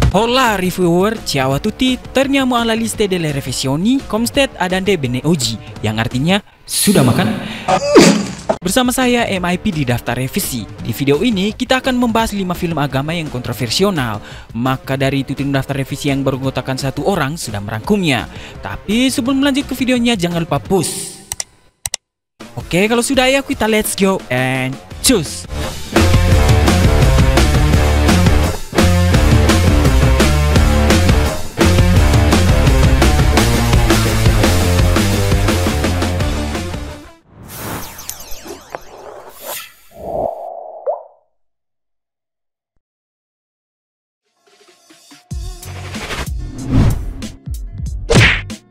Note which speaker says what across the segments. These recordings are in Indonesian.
Speaker 1: Hola reviewer, ciao a tutti, torniamo alla lista delle revisioni Comsted Adande Bene Oggi, yang artinya sudah makan? Bersama saya MIP di daftar revisi. Di video ini kita akan membahas 5 film agama yang kontroversial. Maka dari itu tim daftar revisi yang beranggotakan 1 orang sudah merangkumnya. Tapi sebelum lanjut ke videonya jangan lupa push. Oke, kalau sudah ya kita let's go and choose.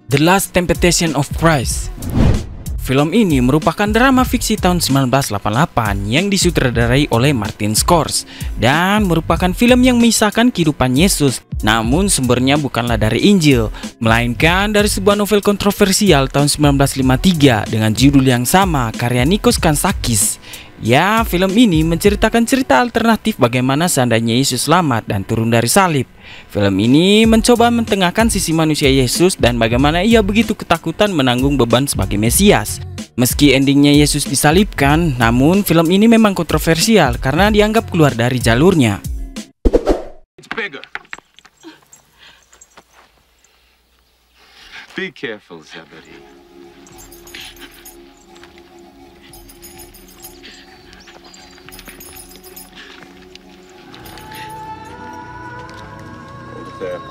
Speaker 1: The Last Temptation of Christ. Film ini merupakan drama fiksi tahun 1988 yang disutradarai oleh Martin Scorsese dan merupakan film yang mengisahkan kehidupan Yesus. Namun sumbernya bukanlah dari Injil, melainkan dari sebuah novel kontroversial tahun 1953 dengan judul yang sama karya Nikos Kazantzakis. Ya, film ini menceritakan cerita alternatif bagaimana seandainya Yesus selamat dan turun dari salib. Film ini mencoba mentengahkan sisi manusia Yesus dan bagaimana ia begitu ketakutan menanggung beban sebagai Mesias. Meski endingnya Yesus disalibkan, namun film ini memang kontroversial karena dianggap keluar dari jalurnya.
Speaker 2: Be careful, Zebedee. There.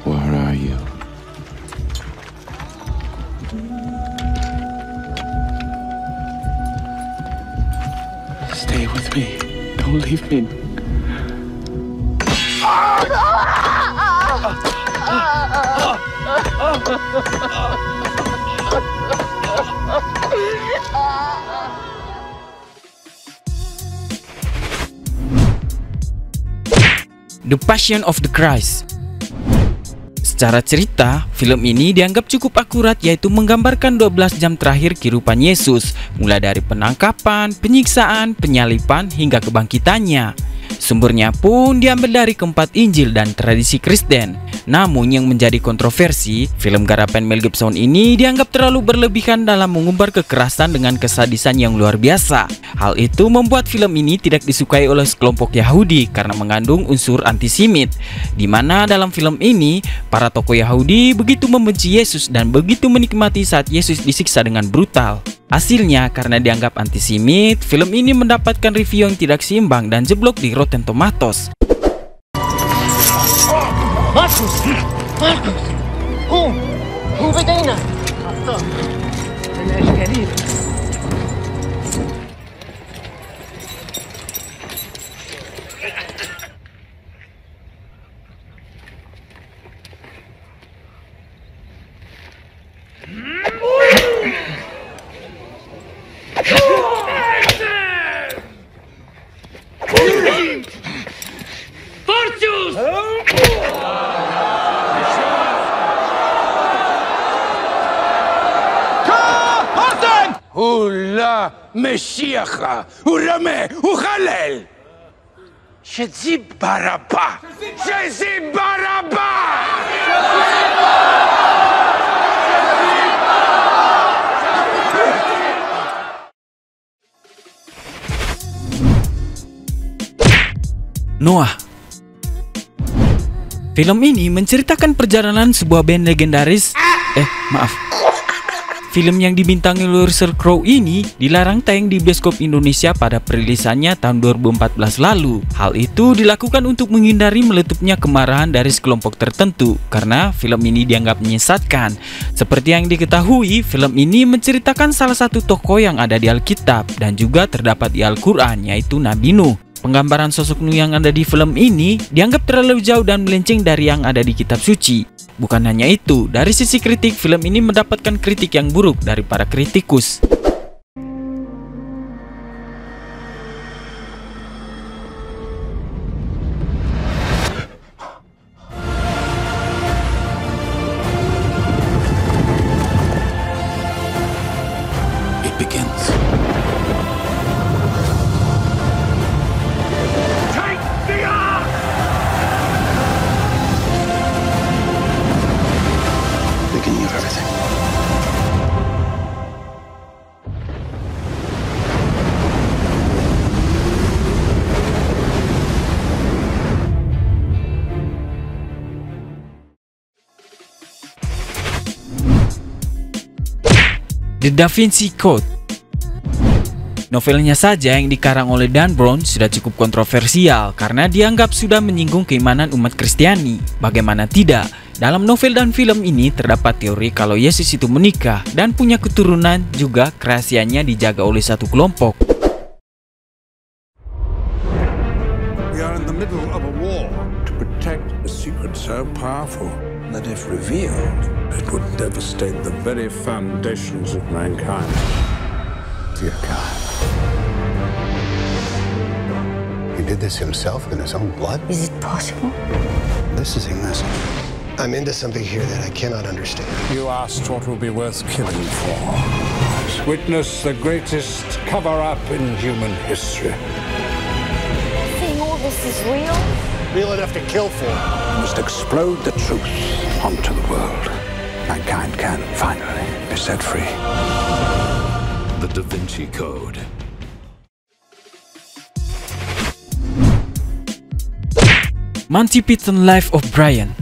Speaker 3: Where are you? Stay with me. Don't leave me.
Speaker 1: The Passion of the Christ. Secara cerita, film ini dianggap cukup akurat, yaitu menggambarkan 12 jam terakhir kehidupan Yesus, mulai dari penangkapan, penyiksaan, penyaliban, hingga kebangkitannya. Sumbernya pun diambil dari keempat Injil dan tradisi Kristen. Namun yang menjadi kontroversi, film garapan Mel Gibson ini dianggap terlalu berlebihan dalam mengumbar kekerasan dengan kesadisan yang luar biasa. Hal itu membuat film ini tidak disukai oleh sekelompok Yahudi karena mengandung unsur antisemit, di mana dalam film ini para tokoh Yahudi begitu membenci Yesus dan begitu menikmati saat Yesus disiksa dengan brutal. Hasilnya, karena dianggap antisemit, film ini mendapatkan review yang tidak seimbang dan jeblok di Rotten Tomatoes.
Speaker 4: Marcus! Marcus! قوم! قوم بدينا! أبطال! الأشكاليل!
Speaker 3: Hula Meshiacha, Urame, Uchalel. Shezi Baraba. Shezi Baraba.
Speaker 1: Noah. Film ini menceritakan perjalanan sebuah band legendaris. Film yang dibintangi Russell Crowe ini dilarang tayang di bioskop Indonesia pada perilisannya tahun 2014 lalu. Hal itu dilakukan untuk menghindari meletupnya kemarahan dari sekelompok tertentu karena film ini dianggap menyesatkan. Seperti yang diketahui, film ini menceritakan salah satu tokoh yang ada di Alkitab dan juga terdapat di Al-Quran, yaitu Nabi Nuh. Penggambaran sosok Nuh yang ada di film ini dianggap terlalu jauh dan melenceng dari yang ada di kitab suci. Bukan hanya itu, dari sisi kritik, film ini mendapatkan kritik yang buruk dari para kritikus.
Speaker 3: begins.
Speaker 2: Take
Speaker 1: The Da Vinci Code. Novelnya saja yang dikarang oleh Dan Brown sudah cukup kontroversial karena dianggap sudah menyinggung keimanan umat Kristiani. Bagaimana tidak? Dalam novel dan film ini terdapat teori kalau Yesus itu menikah dan punya keturunan, juga kerahasiaannya dijaga oleh satu kelompok.
Speaker 5: We are in the middle of a war to protect a secret so powerful that if revealed, it would devastate the very foundations of mankind. Dear God.
Speaker 6: He did this himself in his own blood?
Speaker 7: Is it possible?
Speaker 6: This is a message. I'm into something here that I cannot understand.
Speaker 5: You asked what would be worth killing for. Witness the greatest cover-up in human history.
Speaker 7: Saying all this is real?
Speaker 6: Real enough to kill for.
Speaker 5: We must explode the truth onto the world. Mankind can finally be set free.
Speaker 2: The Da Vinci Code.
Speaker 1: Monty Python Life of Brian.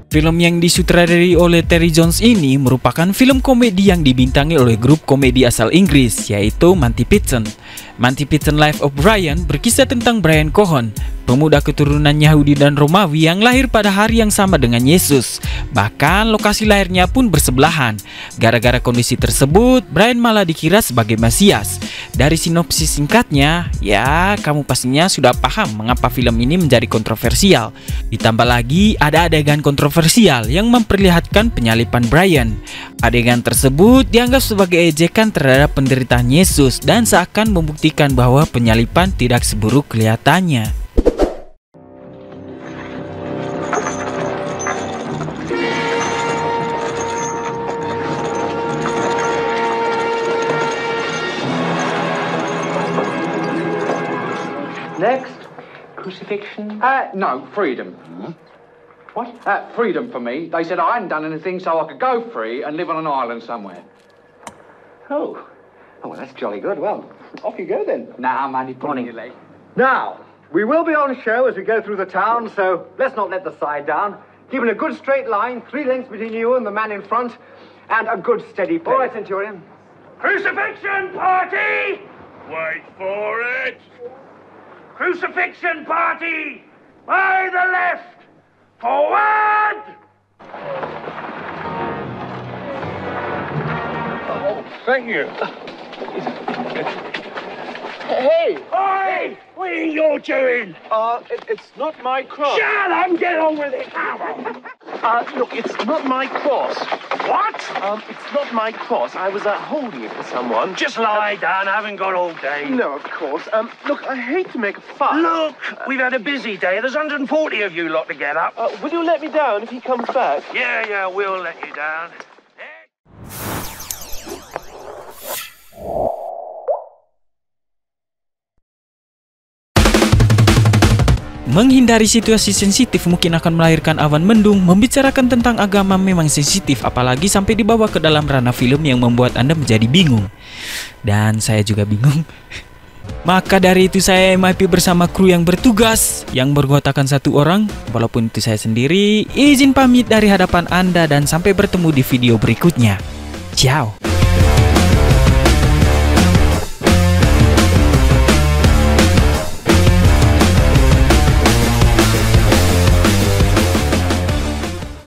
Speaker 1: Film yang disutradarai oleh Terry Jones ini merupakan film komedi yang dibintangi oleh grup komedi asal Inggris, yaitu Monty Python. Monty Python Life of Brian berkisah tentang Brian Cohen, pemuda keturunan Yahudi dan Romawi yang lahir pada hari yang sama dengan Yesus. Bahkan lokasi lahirnya pun bersebelahan. Gara-gara kondisi tersebut, Brian malah dikira sebagai Mesias. Dari sinopsis singkatnya, ya kamu pastinya sudah paham mengapa film ini menjadi kontroversial. Ditambah lagi ada adegan kontroversial yang memperlihatkan penyalipan Brian. Adegan tersebut dianggap sebagai ejekan terhadap penderitaan Yesus dan seakan membuktikan bahwa penyalipan tidak seburuk kelihatannya.
Speaker 8: Next, crucifixion.
Speaker 9: No, freedom.
Speaker 8: What?
Speaker 9: Freedom for me. They said I hadn't done anything, so I could go free and live on an island somewhere.
Speaker 8: Oh, well, that's jolly good. Well, off you go then.
Speaker 9: Nah, I'm only pulling your leg.
Speaker 8: Now, we will be on show as we go through the town, so let's not let the side down. Keeping a good straight line, 3 lengths between you and the man in front, and a good steady pace. All right, Centurion.
Speaker 10: Crucifixion party! Wait for it! Crucifixion party! By the left! Forward!
Speaker 5: Oh, thank you.
Speaker 8: Hey!
Speaker 10: Oi! What are you doing?
Speaker 8: It's not my cross.
Speaker 10: Shut up and get on with it!
Speaker 8: Look, it's not my cross.
Speaker 10: What?
Speaker 8: It's not my cross. I was holding it for someone.
Speaker 10: Just lie down, I haven't got all day.
Speaker 8: No, of course. Look, I hate to make a fuss.
Speaker 10: Look, we've had a busy day. There's 140 of you lot to get up.
Speaker 8: Will you let me down if he comes back?
Speaker 10: Yeah, we'll let you down.
Speaker 1: Menghindari situasi sensitif mungkin akan melahirkan awan mendung. Membicarakan tentang agama memang sensitif, apalagi sampai dibawa ke dalam ranah film yang membuat Anda menjadi bingung. Dan saya juga bingung. Maka dari itu saya MIP bersama kru yang bertugas, yang bergotakan 1 orang, walaupun itu saya sendiri, izin pamit dari hadapan Anda dan sampai bertemu di video berikutnya. Ciao.